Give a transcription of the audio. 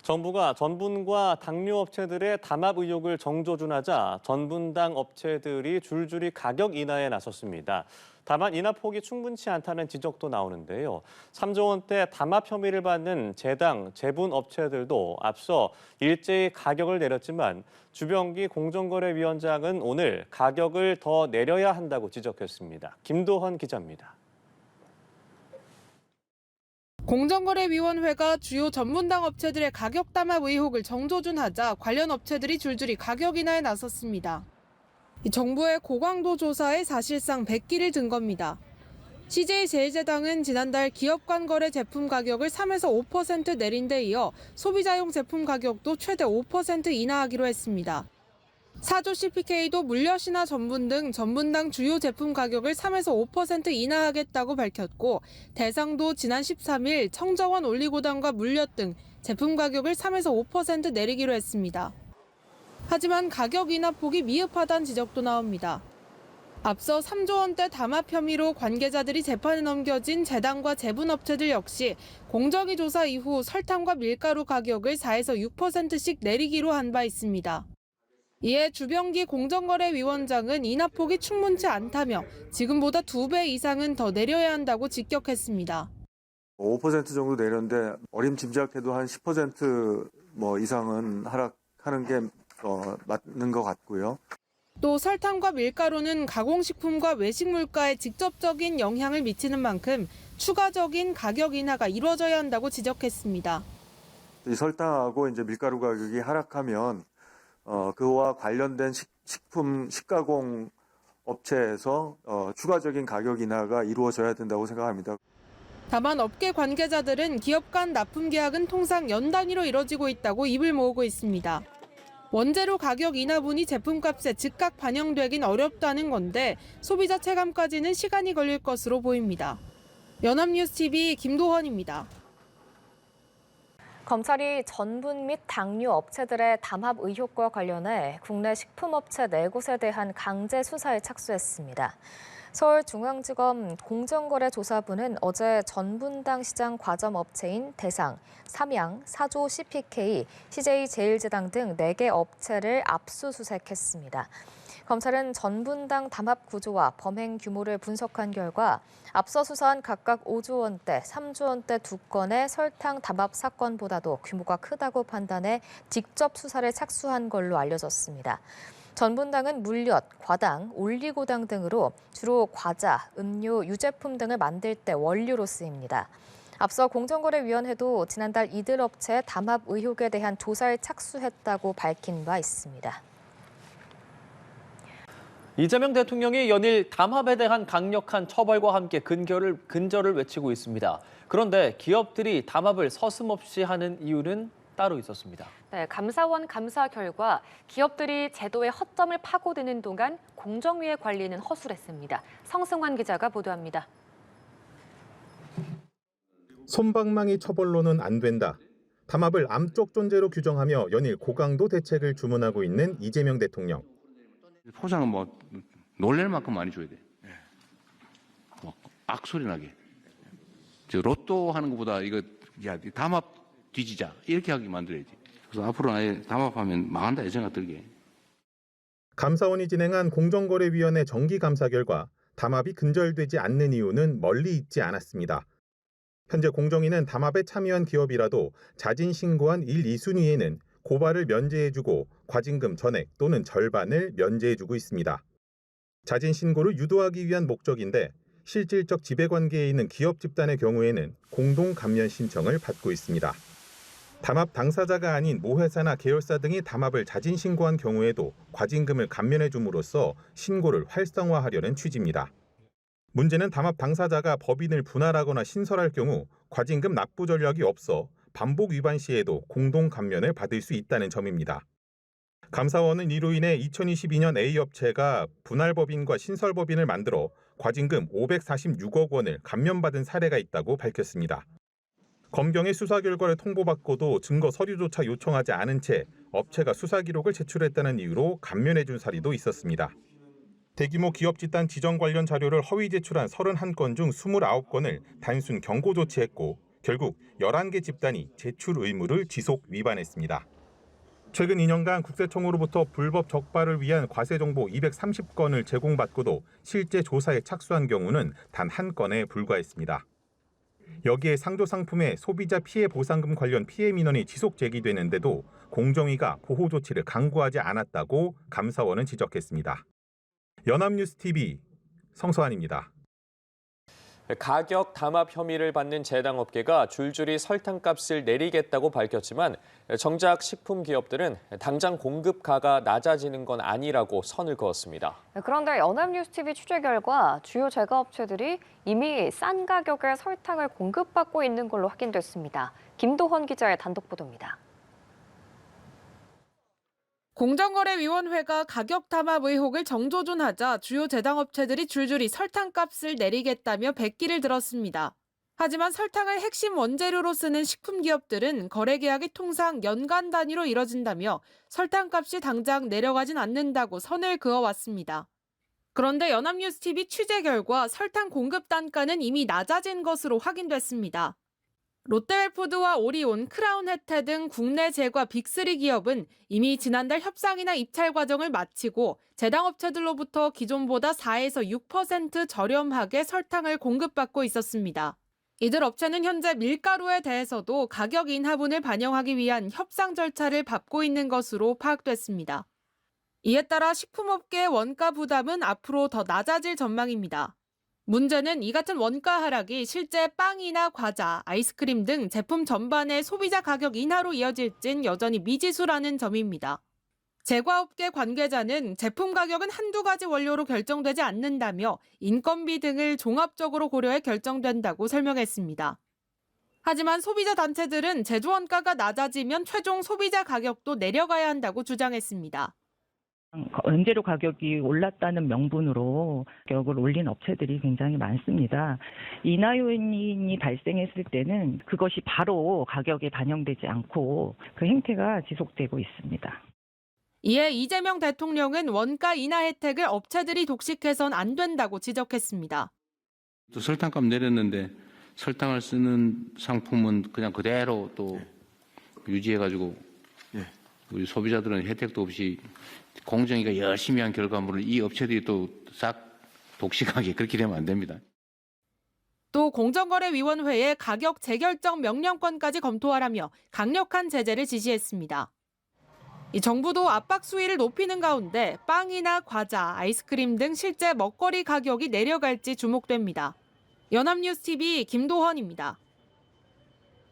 정부가 전분과 당뇨 업체들의 담합 의혹을 정조준하자 전분당 업체들이 줄줄이 가격 인하에 나섰습니다. 다만 인하 폭이 충분치 않다는 지적도 나오는데요. 3조 원대 담합 혐의를 받는 제당, 제분 업체들도 앞서 일제히 가격을 내렸지만 주병기 공정거래위원장은 오늘 가격을 더 내려야 한다고 지적했습니다. 김도헌 기자입니다. 공정거래위원회가 주요 전분당 업체들의 가격 담합 의혹을 정조준하자 관련 업체들이 줄줄이 가격 인하에 나섰습니다. 정부의 고강도 조사에 사실상 백기를 든 겁니다. CJ제일제당은 지난달 기업 간 거래 제품 가격을 3에서 5% 내린 데 이어 소비자용 제품 가격도 최대 5% 인하하기로 했습니다. 사조 CPK도 물엿이나 전분 등 전분당 주요 제품 가격을 3에서 5% 인하하겠다고 밝혔고 대상도 지난 13일 청정원 올리고당과 물엿 등 제품 가격을 3에서 5% 내리기로 했습니다. 하지만 가격 인하 폭이 미흡하다는 지적도 나옵니다. 앞서 3조 원대 담합 혐의로 관계자들이 재판에 넘겨진 제당과 제분업체들 역시 공정위 조사 이후 설탕과 밀가루 가격을 4에서 6%씩 내리기로 한 바 있습니다. 이에 주병기 공정거래위원장은 인하폭이 충분치 않다며 지금보다 2배 이상은 더 내려야 한다고 직격했습니다. 5% 정도 내렸는데 어림짐작해도 한 10% 이상은 하락하는 게 맞는 것 같고요. 또 설탕과 밀가루는 가공식품과 외식 물가에 직접적인 영향을 미치는 만큼 추가적인 가격 인하가 이루어져야 한다고 지적했습니다. 이 설탕하고 이제 밀가루 가격이 하락하면 그와 관련된 식품 식가공 업체에서 추가적인 가격 인하가 이루어져야 된다고 생각합니다. 다만 업계 관계자들은 기업 간 납품 계약은 통상 연 단위로 이뤄지고 있다고 입을 모으고 있습니다. 원재료 가격 인하분이 제품값에 즉각 반영되긴 어렵다는 건데 소비자 체감까지는 시간이 걸릴 것으로 보입니다. 연합뉴스TV 김도헌입니다. 검찰이 전분 및 당뇨 업체들의 담합 의혹과 관련해 국내 식품업체 4곳에 대한 강제 수사에 착수했습니다. 서울중앙지검 공정거래조사부는 어제 전분당 시장 과점업체인 대상, 삼양, 사조 CPK, CJ제일제당 등 4개 업체를 압수수색했습니다. 검찰은 전분당 담합 구조와 범행 규모를 분석한 결과 앞서 수사한 각각 5조 원대, 3조 원대 2건의 설탕 담합 사건보다도 규모가 크다고 판단해 직접 수사를 착수한 걸로 알려졌습니다. 전분당은 물엿, 과당, 올리고당 등으로 주로 과자, 음료, 유제품 등을 만들 때 원료로 쓰입니다. 앞서 공정거래위원회도 지난달 이들 업체 담합 의혹에 대한 조사에 착수했다고 밝힌 바 있습니다. 이재명 대통령이 연일 담합에 대한 강력한 처벌과 함께 근절을 외치고 있습니다. 그런데 기업들이 담합을 서슴없이 하는 이유는 따로 있었습니다. 네, 감사원 감사 결과 기업들이 제도의 허점을 파고드는 동안 공정위의 관리는 허술했습니다. 성승환 기자가 보도합니다. 솜방망이 처벌로는 안 된다. 담합을 암적 존재로 규정하며 연일 고강도 대책을 주문하고 있는 이재명 대통령. 포장은 놀랄 만큼 많이 줘야 돼. 악소리 나게. 로또 하는 것보다 이거 담합 뒤지자 이렇게 하게 만들어야지. 그래서 앞으로 아예 담합하면 망한다 이 생각 들게. 감사원이 진행한 공정거래위원회 정기감사 결과 담합이 근절되지 않는 이유는 멀리 있지 않았습니다. 현재 공정위는 담합에 참여한 기업이라도 자진 신고한 1, 2순위에는 고발을 면제해주고 과징금 전액 또는 절반을 면제해주고 있습니다. 자진 신고를 유도하기 위한 목적인데 실질적 지배관계에 있는 기업 집단의 경우에는 공동 감면 신청을 받고 있습니다. 담합 당사자가 아닌 모회사나 계열사 등이 담합을 자진 신고한 경우에도 과징금을 감면해 줌으로써 신고를 활성화하려는 취지입니다. 문제는 담합 당사자가 법인을 분할하거나 신설할 경우 과징금 납부 전략이 없어 반복 위반 시에도 공동 감면을 받을 수 있다는 점입니다. 감사원은 이로 인해 2022년 A업체가 분할법인과 신설법인을 만들어 과징금 546억 원을 감면받은 사례가 있다고 밝혔습니다. 검경의 수사 결과를 통보받고도 증거 서류조차 요청하지 않은 채 업체가 수사 기록을 제출했다는 이유로 감면해준 사례도 있었습니다. 대규모 기업 집단 지정 관련 자료를 허위 제출한 31건 중 29건을 단순 경고 조치했고 결국 11개 집단이 제출 의무를 지속 위반했습니다. 최근 2년간 국세청으로부터 불법 적발을 위한 과세 정보 230건을 제공받고도 실제 조사에 착수한 경우는 단 1건에 불과했습니다. 여기에 상조 상품의 소비자 피해 보상금 관련 피해 민원이 지속 제기되는데도 공정위가 보호 조치를 강구하지 않았다고 감사원은 지적했습니다. 연합뉴스TV 성서환입니다. 가격 담합 혐의를 받는 제당업계가 줄줄이 설탕값을 내리겠다고 밝혔지만 정작 식품 기업들은 당장 공급가가 낮아지는 건 아니라고 선을 그었습니다. 그런데 연합뉴스TV 취재 결과 주요 제과업체들이 이미 싼 가격에 설탕을 공급받고 있는 걸로 확인됐습니다. 김도헌 기자의 단독 보도입니다. 공정거래위원회가 가격 담합 의혹을 정조준하자 주요 제당업체들이 줄줄이 설탕값을 내리겠다며 백기를 들었습니다. 하지만 설탕을 핵심 원재료로 쓰는 식품 기업들은 거래 계약이 통상 연간 단위로 이뤄진다며 설탕값이 당장 내려가진 않는다고 선을 그어왔습니다. 그런데 연합뉴스TV 취재 결과 설탕 공급 단가는 이미 낮아진 것으로 확인됐습니다. 롯데웰푸드와 오리온, 크라운혜태 등 국내 제과 빅3 기업은 이미 지난달 협상이나 입찰 과정을 마치고 제당업체들로부터 기존보다 4에서 6% 저렴하게 설탕을 공급받고 있었습니다. 이들 업체는 현재 밀가루에 대해서도 가격 인하분을 반영하기 위한 협상 절차를 밟고 있는 것으로 파악됐습니다. 이에 따라 식품업계의 원가 부담은 앞으로 더 낮아질 전망입니다. 문제는 이 같은 원가 하락이 실제 빵이나 과자, 아이스크림 등 제품 전반의 소비자 가격 인하로 이어질진 여전히 미지수라는 점입니다. 제과업계 관계자는 제품 가격은 한두 가지 원료로 결정되지 않는다며 인건비 등을 종합적으로 고려해 결정된다고 설명했습니다. 하지만 소비자 단체들은 제조 원가가 낮아지면 최종 소비자 가격도 내려가야 한다고 주장했습니다. 원재료 가격이 올랐다는 명분으로 가격을 올린 업체들이 굉장히 많습니다. 인하 요인이 발생했을 때는 그것이 바로 가격에 반영되지 않고 그 행태가 지속되고 있습니다. 이에 이재명 대통령은 원가 인하 혜택을 업체들이 독식해선 안 된다고 지적했습니다. 또 설탕값 내렸는데 설탕을 쓰는 상품은 그냥 그대로 또 유지해가지고 우리 소비자들은 혜택도 없이 공정위가 열심히 한 결과물을 이 업체들이 또 싹 독식하게 그렇게 되면 안 됩니다. 또 공정거래위원회에 가격 재결정 명령권까지 검토하라며 강력한 제재를 지시했습니다. 이 정부도 압박 수위를 높이는 가운데 빵이나 과자, 아이스크림 등 실제 먹거리 가격이 내려갈지 주목됩니다. 연합뉴스TV 김도헌입니다.